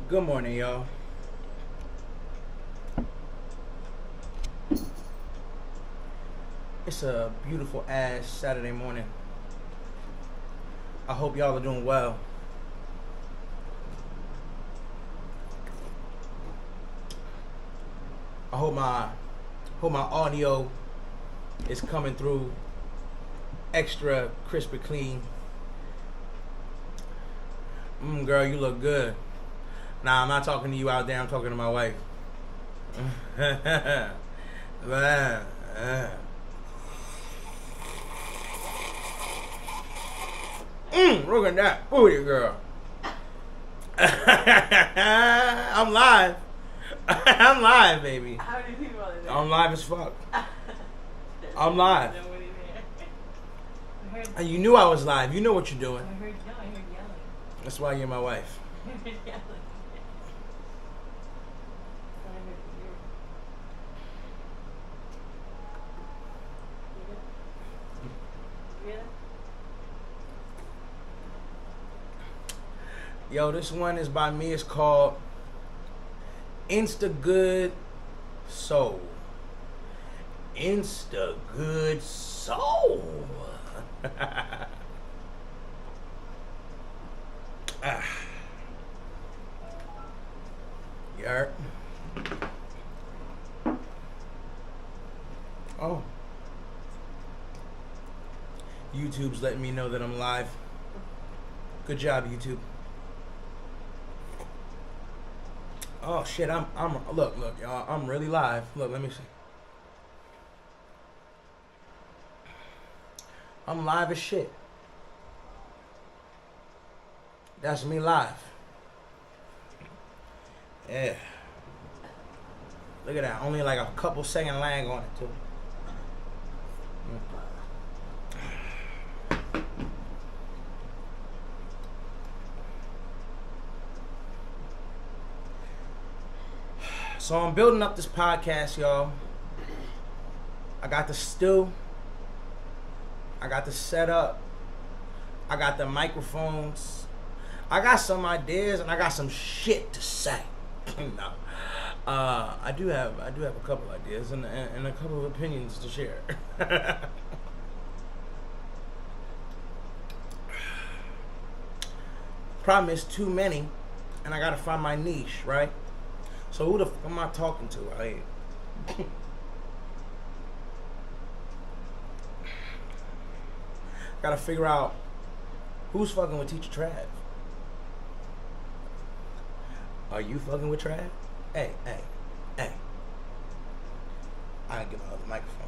Good morning, y'all. It's a beautiful ass Saturday morning. I hope y'all are doing well. I hope my audio is coming through extra crisp and clean. Girl, you look good. Nah, I'm not talking to you out there. I'm talking to my wife. Look at that booty, girl. I'm live. I'm live, baby. How many people are there? I'm live as fuck. I'm live. Nobody there. And you knew I was live. You know what you're doing. I heard yelling. That's why you're my wife. I heard yelling. I heard you. Really? Yo, this one is by me. It's called Insta Good Soul. Insta Good Soul. Yerp. Oh. YouTube's letting me know that I'm live. Good job, YouTube. Oh shit, I'm look, y'all, I'm really live. Look, let me see. I'm live as shit. That's me live. Yeah. Look at that. Only like a couple second lag on it too. So I'm building up this podcast, y'all. I got the stew. I got the setup. I got the microphones. I got some ideas and I got some shit to say. No. I do have a couple ideas and a couple of opinions to share. Problem is too many, and I gotta find my niche, right? So who the fuck am I talking to out here? Gotta figure out who's fucking with Teacher Trav. Are you fucking with Trav? Hey. I gotta get my other microphone.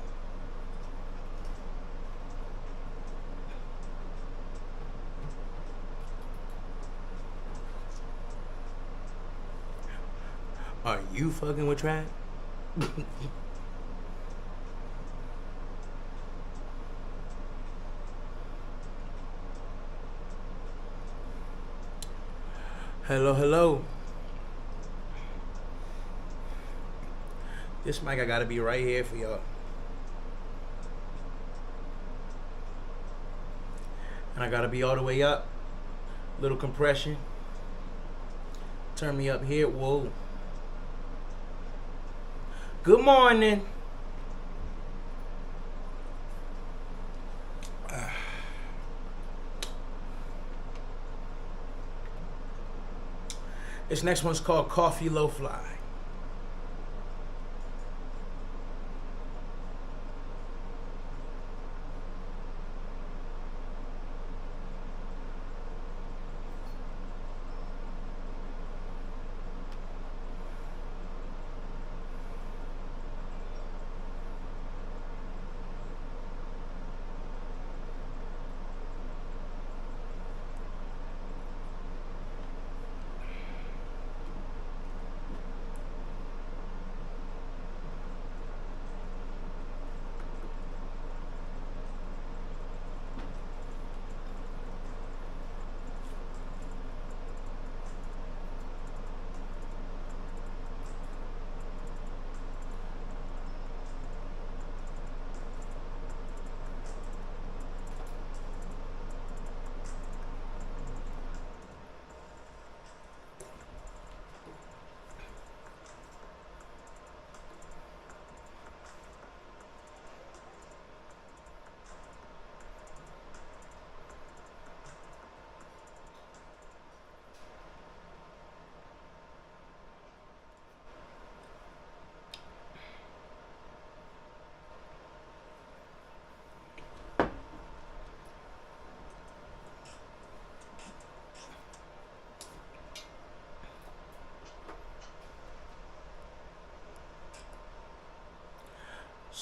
Are you fucking with Trav? Hello. This mic I gotta be right here for y'all. And I gotta be all the way up. Little compression. Turn me up here. Whoa. Good morning. This next one's called Coffee Low Fly.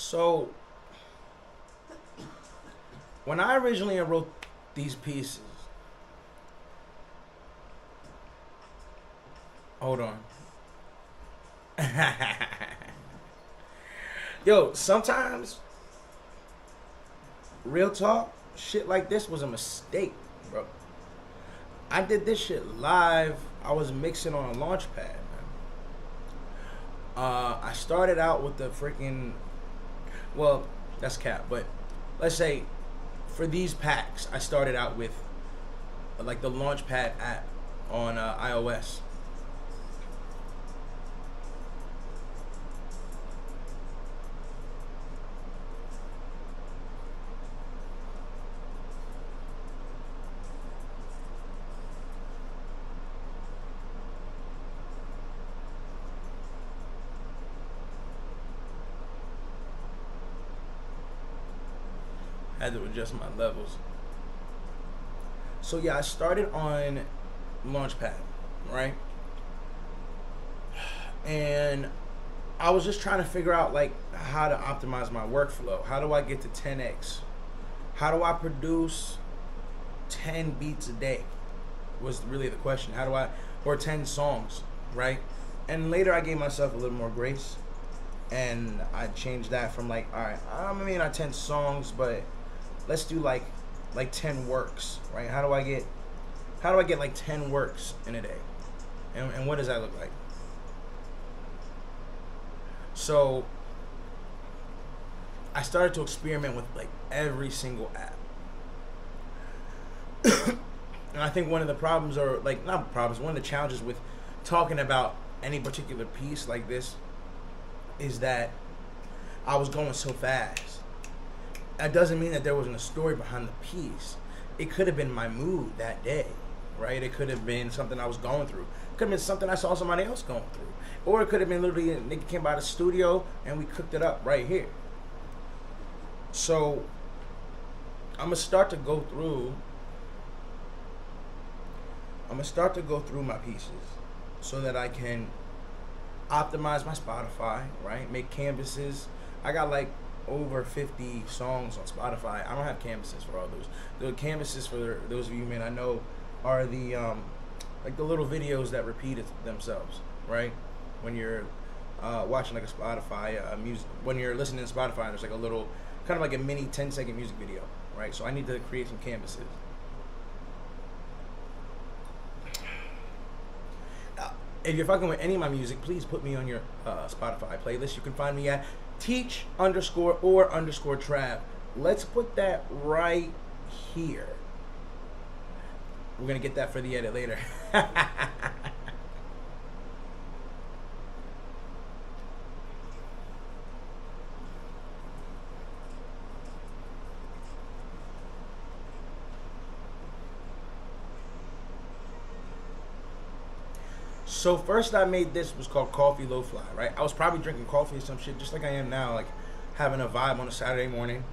So when I originally wrote these pieces, hold on. Yo, sometimes real talk, shit like this was a mistake, bro. I did this shit live. I was mixing on a launch pad, man. I started out with the freaking, well, that's cap, but let's say for these packs, I started out with like the Launchpad app on iOS. Had to adjust my levels. So yeah, I started on Launchpad, right? And I was just trying to figure out like how to optimize my workflow. How do I get to 10x? How do I produce 10 beats a day? Was really the question. How do I, or 10 songs, right? And later I gave myself a little more grace, and I changed that from like, all right, I mean not 10 songs, but let's do like 10 works, right? How do I get like 10 works in a day? And what does that look like? So I started to experiment with like every single app. And I think one of the problems, or like not problems, one of the challenges with talking about any particular piece like this is that I was going so fast. That doesn't mean that there wasn't a story behind the piece. It could have been my mood that day, right? It could have been something I was going through. It could have been something I saw somebody else going through. Or it could have been literally a nigga came by the studio and we cooked it up right here. So I'm gonna start to go through my pieces so that I can optimize my Spotify, right? Make canvases. I got like over 50 songs on Spotify. I don't have canvases for all those. The canvases, for those of you who may not know, are the like the little videos that repeat themselves, right? When you're watching like a Spotify music, when you're listening to Spotify, there's like a little, kind of like a mini 10-second music video, right? So I need to create some canvases. If you're fucking with any of my music, please put me on your Spotify playlist. You can find me at teach_or_trav. Let's put that right here. We're gonna get that for the edit later. So first I made this, was called Coffee Low Fly, right? I was probably drinking coffee or some shit just like I am now, like having a vibe on a Saturday morning.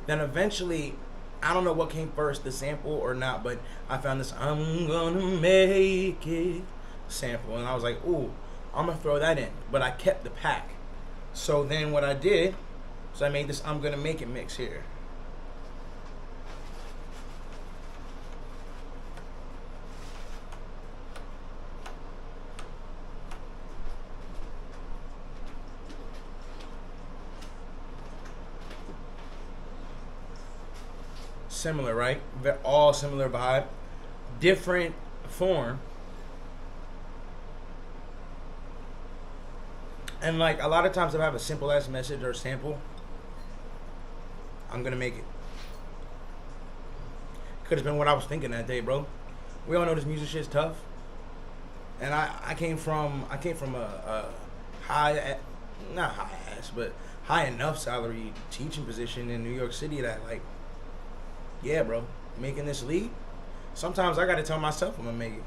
Then eventually, I don't know what came first, the sample or not, but I found this "I'm gonna make it" sample, and I was like, ooh, I'm gonna throw that in. But I kept the pack. So then what I did is I made this "I'm gonna make it" mix here. Similar, right? All similar vibe, different form. And like a lot of times if I have a simple ass message or sample, I'm gonna make it. Could have been what I was thinking that day, bro. We all know this music shit's tough. And I came from a high, not high ass, but high enough salary teaching position in New York City that like, yeah, bro, making this leap, sometimes I gotta tell myself I'm gonna make it.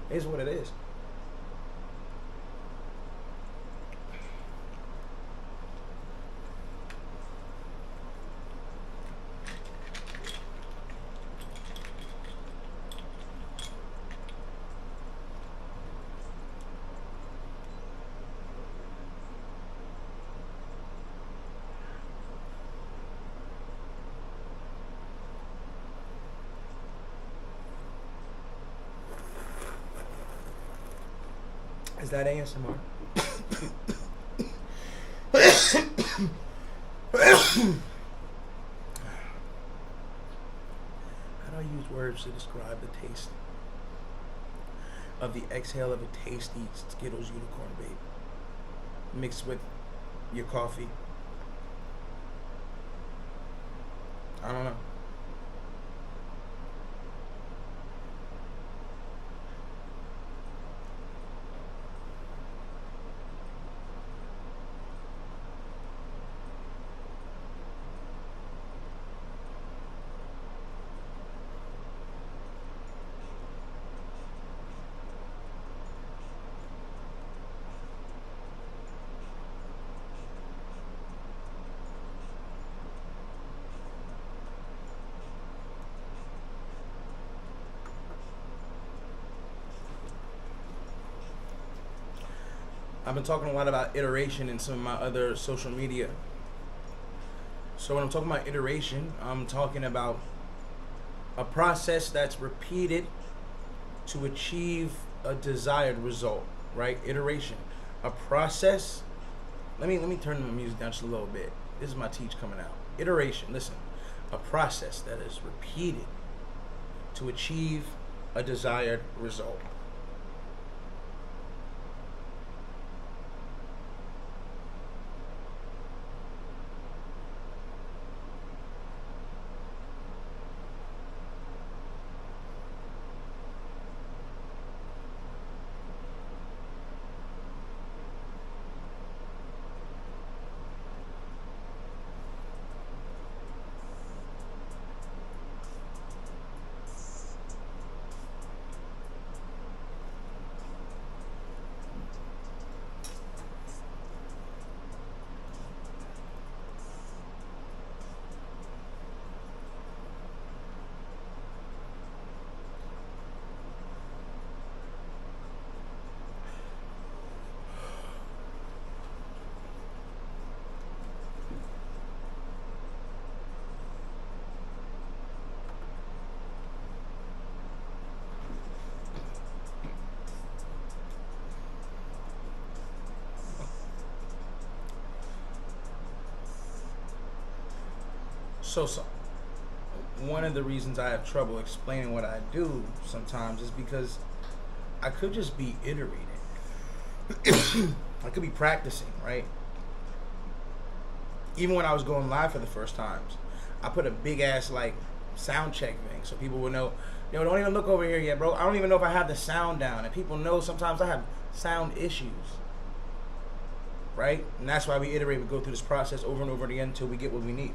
It's what it is. Is that ASMR? How do I use words to describe the taste of the exhale of a tasty Skittles unicorn babe mixed with your coffee? I don't know. I've been talking a lot about iteration in some of my other social media. So when I'm talking about iteration, I'm talking about a process that's repeated to achieve a desired result, right? Iteration. A process. Let me turn the music down just a little bit. This is my teach coming out. Iteration. Listen. A process that is repeated to achieve a desired result. So one of the reasons I have trouble explaining what I do sometimes is because I could just be iterating. I could be practicing, right? Even when I was going live for the first times, I put a big ass like sound check thing so people would know, yo, don't even look over here yet, bro. I don't even know if I have the sound down. And people know sometimes I have sound issues, right? And that's why we iterate. We go through this process over and over again until we get what we need.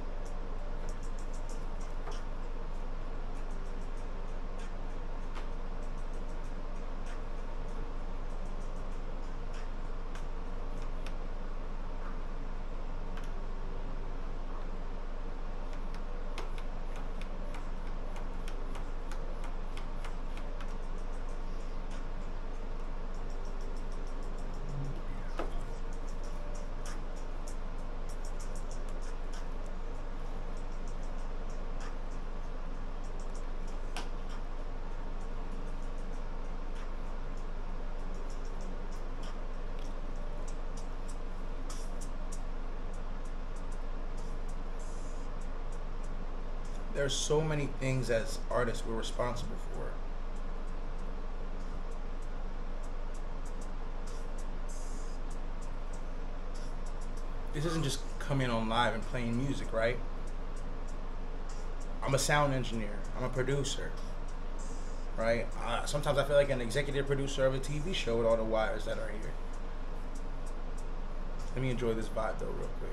There's so many things as artists we're responsible for. This isn't just coming on live and playing music, right? I'm a sound engineer. I'm a producer, right? Sometimes I feel like an executive producer of a TV show with all the wires that are here. Let me enjoy this vibe though real quick.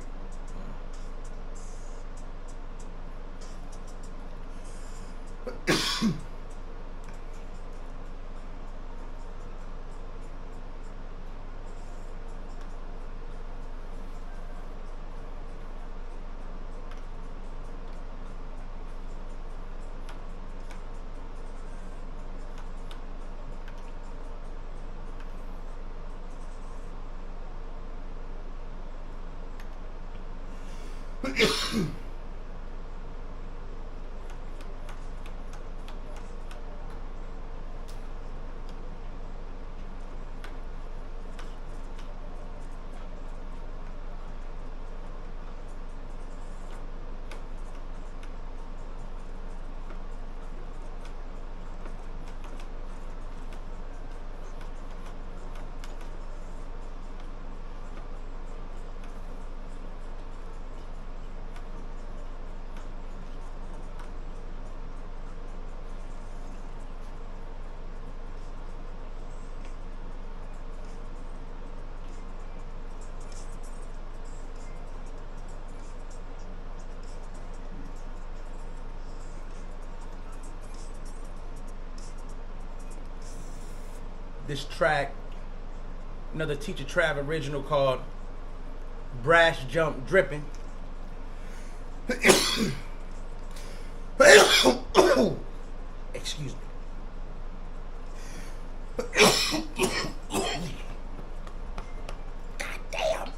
this track, another Teacher Trav original called Brass Jump Dripping. Excuse me. God damn.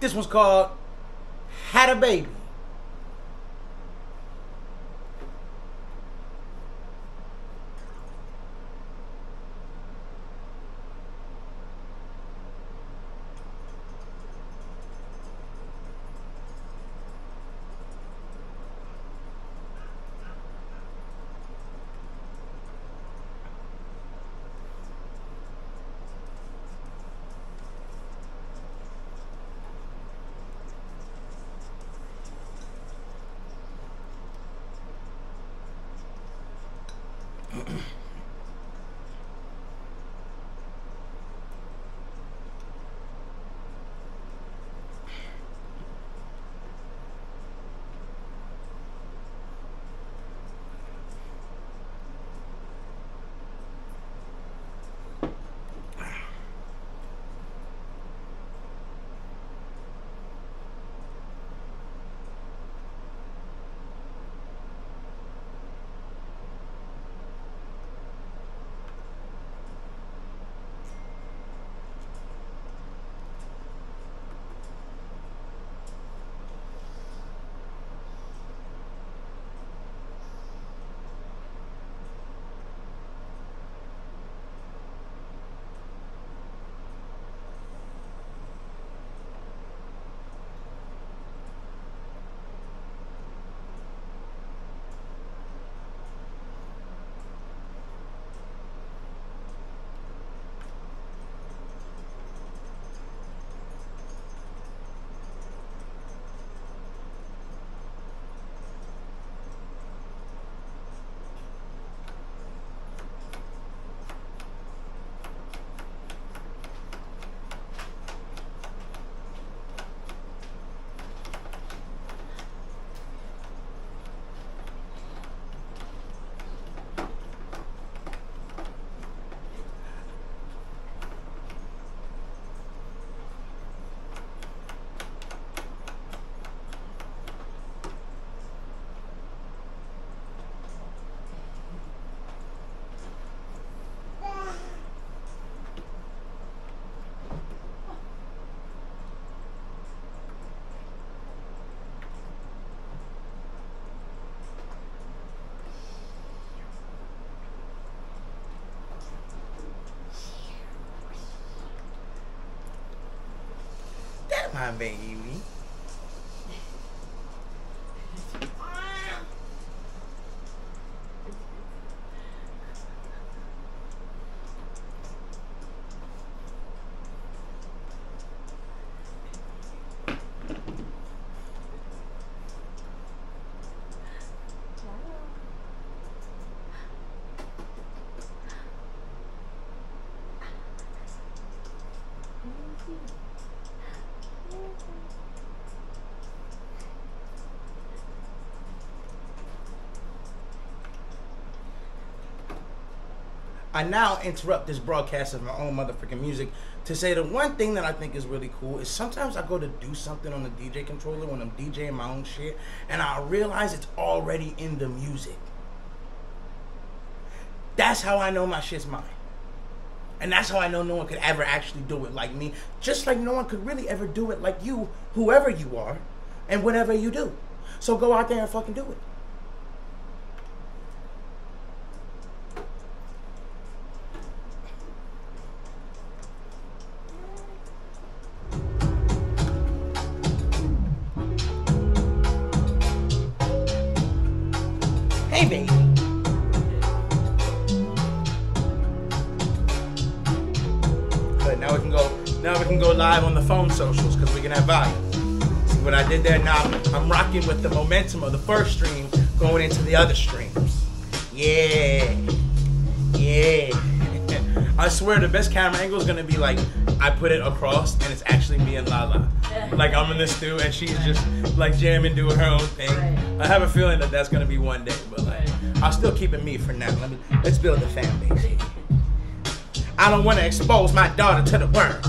This one's called Had a Baby. my baby. I now interrupt this broadcast of my own motherfucking music to say the one thing that I think is really cool is sometimes I go to do something on the DJ controller when I'm DJing my own shit and I realize it's already in the music. That's how I know my shit's mine. And that's how I know no one could ever actually do it like me. Just like no one could really ever do it like you, whoever you are, and whatever you do. So go out there and fucking do it. Hey, baby. Good. Now we can go live on the phone socials because we can have volume. See what I did there? Now I'm rocking with the momentum of the first stream going into the other streams. Yeah. I swear the best camera angle is gonna be like I put it across and it's actually me and Lala. Like I'm in the stew and she's just like jamming, doing her own thing. Right. I have a feeling that that's gonna be one day, but like I'll still keep it me for now. Let's build the fan base. I don't want to expose my daughter to the world.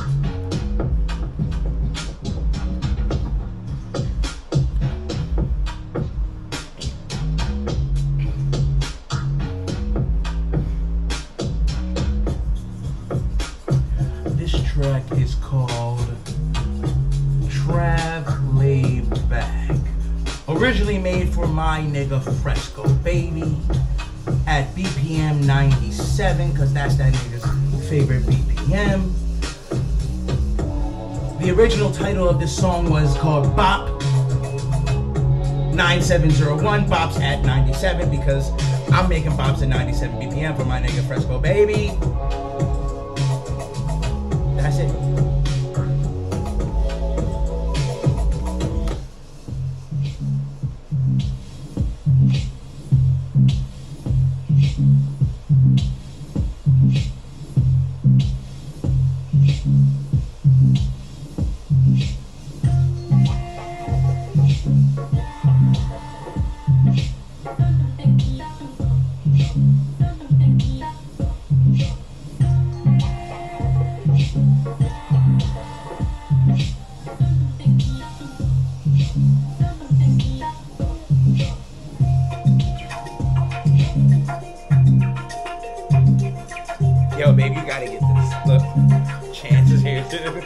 This track is called Trav Laid Back. Originally made for my nigga Fresco Baby at BPM 97, because that's that nigga's favorite BPM. The original title of this song was called Bop 9701, Bops at 97, because I'm making bops at 97 BPM for my nigga Fresco Baby. That's it. Yo, baby, you gotta get this. Look, Chance is here too.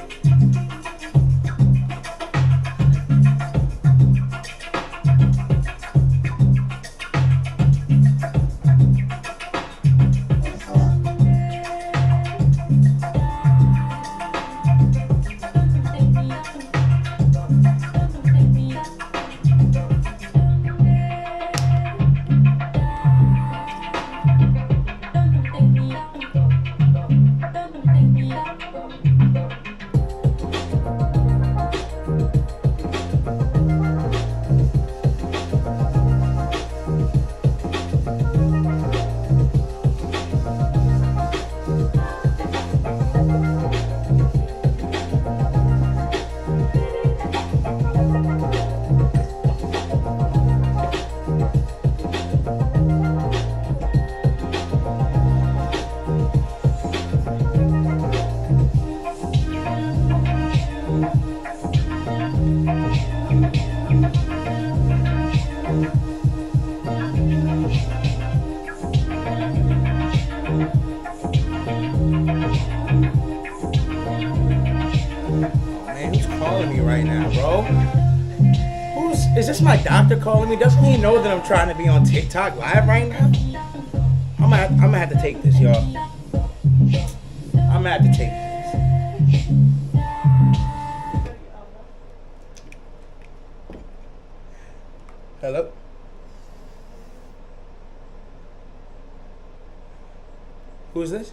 Is this my doctor calling me? Doesn't he know that I'm trying to be on TikTok live right now? I'm gonna have to take this, y'all. I'm gonna have to take this. Hello? Who is this?